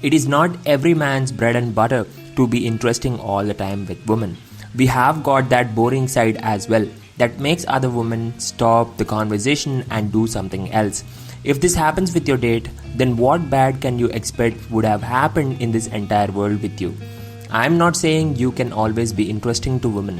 It is not every man's bread and butter to be interesting all the time with women. We have got that boring side as well that makes other women stop the conversation and do something else. If this happens with your date, then what bad can you expect would have happened in this entire world with you? I'm not saying you can always be interesting to women.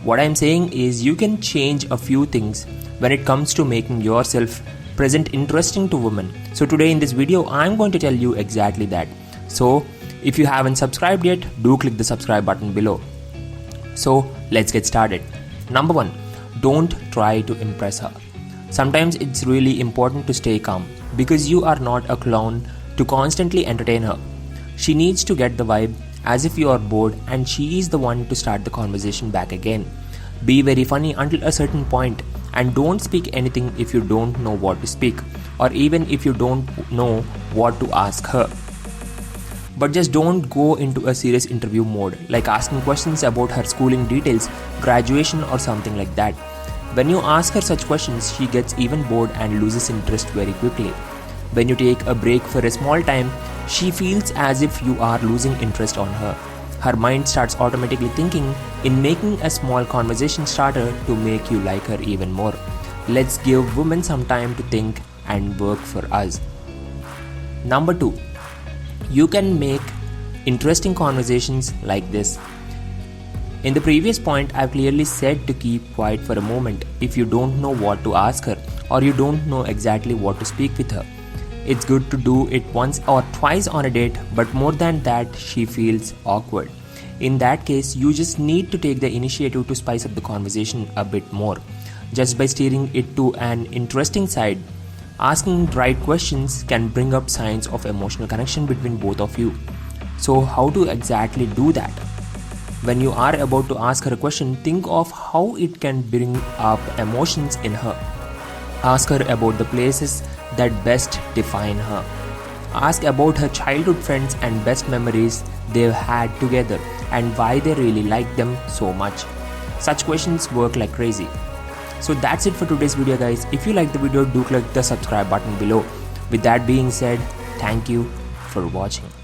What I'm saying is you can change a few things when it comes to making yourself present interesting to women. So today in this video, I'm going to tell you exactly that. So if you haven't subscribed yet, do click the subscribe button below. So let's get started. Number 1, don't try to impress her. Sometimes it's really important to stay calm because you are not a clown to constantly entertain her. She needs to get the vibe as if you are bored and she is the one to start the conversation back again. Be very funny until a certain point and don't speak anything if you don't know what to speak or even if you don't know what to ask her. But just don't go into a serious interview mode like asking questions about her schooling details, graduation or something like that. When you ask her such questions, she gets even bored and loses interest very quickly. When you take a break for a small time, she feels as if you are losing interest on her. Her mind starts automatically thinking in making a small conversation starter to make you like her even more. Let's give women some time to think and work for us. Number 2, you can make interesting conversations like this. In the previous point, I've clearly said to keep quiet for a moment if you don't know what to ask her or you don't know exactly what to speak with her. It's good to do it once or twice on a date, but more than that, she feels awkward. In that case, you just need to take the initiative to spice up the conversation a bit more. Just by steering it to an interesting side, asking right questions can bring up signs of emotional connection between both of you. So how to exactly do that? When you are about to ask her a question, think of how it can bring up emotions in her. Ask her about the places that best define her. Ask about her childhood friends and best memories they've had together and why they really like them so much. Such questions work like crazy. So that's it for today's video, guys. If you like the video, do click the subscribe button below. With that being said, thank you for watching.